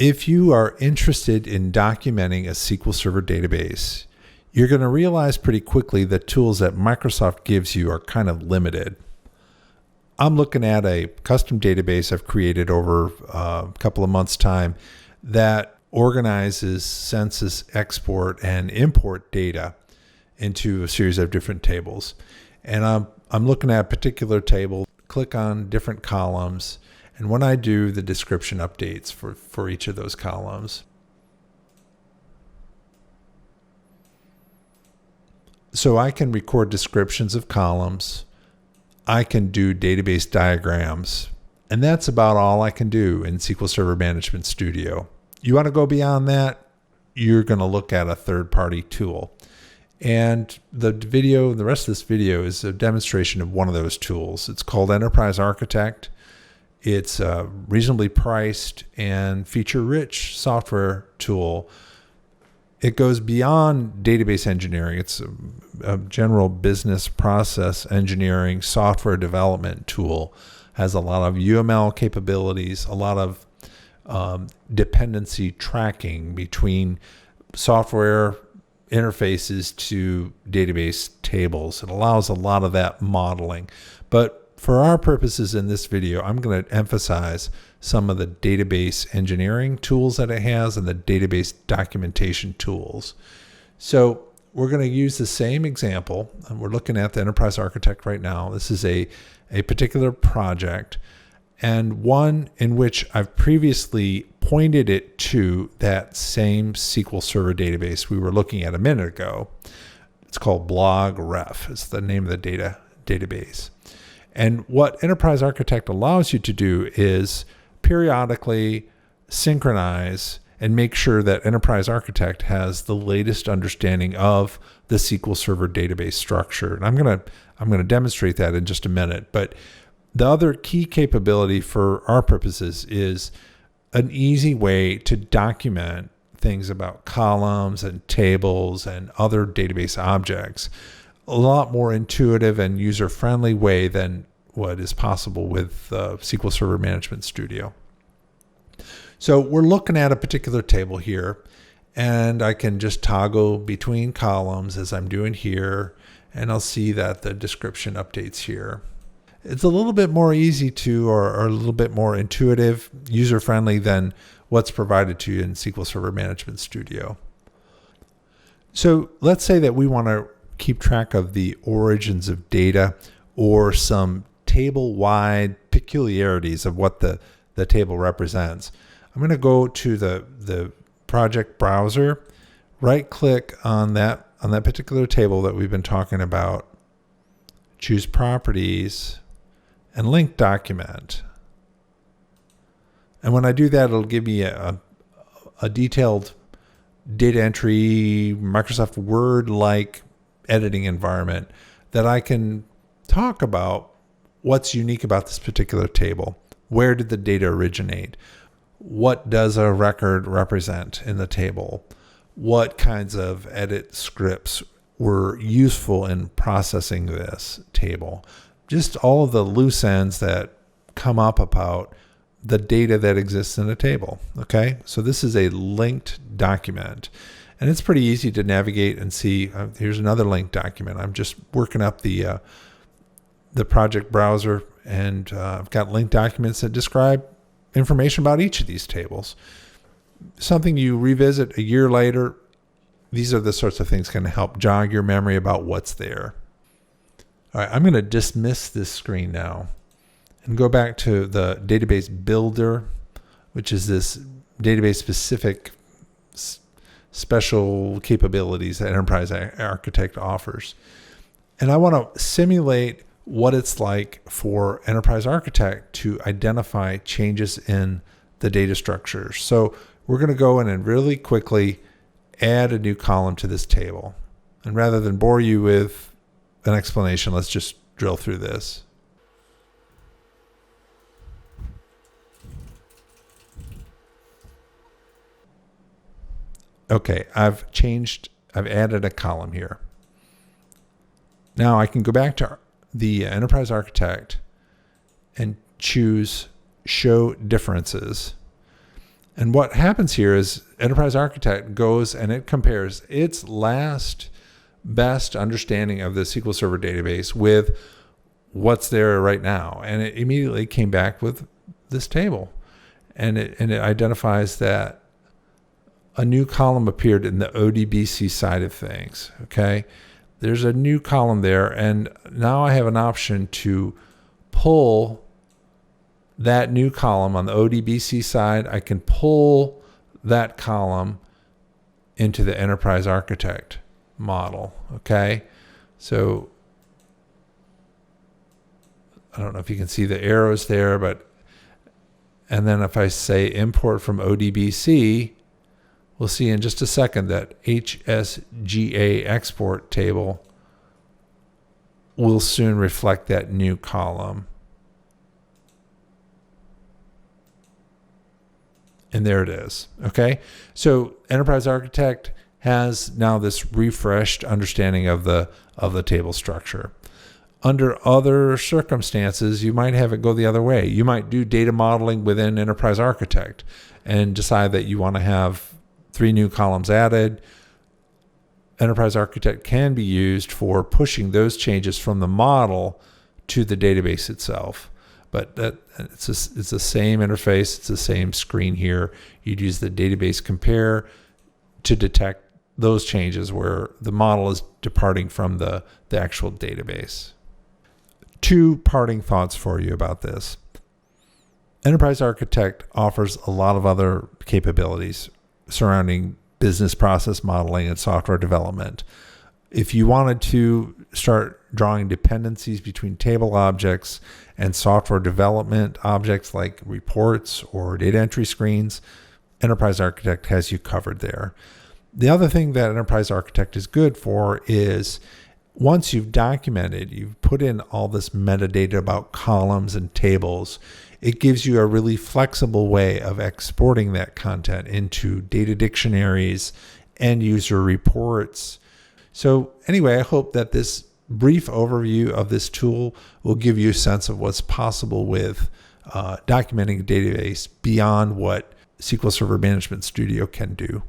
If you are interested in documenting a SQL Server database, you're going to realize pretty quickly that tools that Microsoft gives you are kind of limited. I'm looking at a custom database I've created over a couple of months' time that organizes census export and import data into a series of different tables. And I'm looking at a particular table, click on different columns, and when I do, the description updates for each of those columns. So I can record descriptions of columns. I can do database diagrams. And that's about all I can do in SQL Server Management Studio. You want to go beyond that, you're going to look at a third-party tool. And the rest of this video is a demonstration of one of those tools. It's called Enterprise Architect. It's a reasonably priced and feature-rich software tool. It goes beyond database engineering. It's a general business process engineering software development tool. Has a lot of UML capabilities, a lot of dependency tracking between software interfaces to database tables. It allows a lot of that modeling. But for our purposes in this video, I'm going to emphasize some of the database engineering tools that it has and the database documentation tools. So we're going to use the same example. And we're looking at the Enterprise Architect right now. This is a particular project, and one in which I've previously pointed it to that same SQL Server database we were looking at a minute ago. It's called BlogRef. It's the name of the database. And what Enterprise Architect allows you to do is periodically synchronize and make sure that Enterprise Architect has the latest understanding of the SQL Server database structure. And I'm going to demonstrate that in just a minute. But the other key capability for our purposes is an easy way to document things about columns and tables and other database objects. A lot more intuitive and user-friendly way than what is possible with SQL Server Management Studio. So we're looking at a particular table here, and I can just toggle between columns as I'm doing here, and I'll see that the description updates here. It's a little bit more easy to, or a little bit more intuitive, user-friendly than what's provided to you in SQL Server Management Studio. So let's say that we want to keep track of the origins of data or some table-wide peculiarities of what the table represents. I'm going to go to the project browser, right-click on that particular table that we've been talking about, choose Properties, and Link Document. And when I do that, it'll give me a detailed data entry, Microsoft Word-like editing environment that I can talk about what's unique about this particular table. Where did the data originate? What does a record represent in the table? What kinds of edit scripts were useful in processing this table? Just all of the loose ends that come up about the data that exists in a table. Okay, so this is a linked document. And it's pretty easy to navigate and see. Here's another linked document. I'm just working up the project browser, and I've got linked documents that describe information about each of these tables. Something you revisit a year later, these are the sorts of things that can help jog your memory about what's there. All right, I'm going to dismiss this screen now and go back to the database builder, which is this database-specific special capabilities that Enterprise Architect offers. And I want to simulate what it's like for Enterprise Architect to identify changes in the data structure. So we're going to go in and really quickly add a new column to this table. And rather than bore you with an explanation, let's just drill through this. Okay, I've added a column here. Now I can go back to the Enterprise Architect and choose Show Differences. And what happens here is Enterprise Architect goes and it compares its last best understanding of the SQL Server database with what's there right now. And it immediately came back with this table. And it identifies that a new column appeared in the ODBC side of things. Okay. There's a new column there. And now I have an option to pull that new column on the ODBC side. I can pull that column into the Enterprise Architect model. Okay. So I don't know if you can see the arrows there, and then if I say import from ODBC, we'll see in just a second that HSGA export table will soon reflect that new column. And there it is. Okay. So Enterprise Architect has now this refreshed understanding of the table structure. Under other circumstances, you might have it go the other way. You might do data modeling within Enterprise Architect and decide that you want to have 3 new columns added. Enterprise Architect can be used for pushing those changes from the model to the database itself. But it's the same interface. It's the same screen here. You'd use the database compare to detect those changes where the model is departing from the actual database. 2 parting thoughts for you about this. Enterprise Architect offers a lot of other capabilities surrounding business process modeling and software development. If you wanted to start drawing dependencies between table objects and software development objects like reports or data entry screens, Enterprise Architect has you covered there. The other thing that Enterprise Architect is good for is once you've documented, you've put in all this metadata about columns and tables, it gives you a really flexible way of exporting that content into data dictionaries, end user reports. So anyway, I hope that this brief overview of this tool will give you a sense of what's possible with documenting a database beyond what SQL Server Management Studio can do.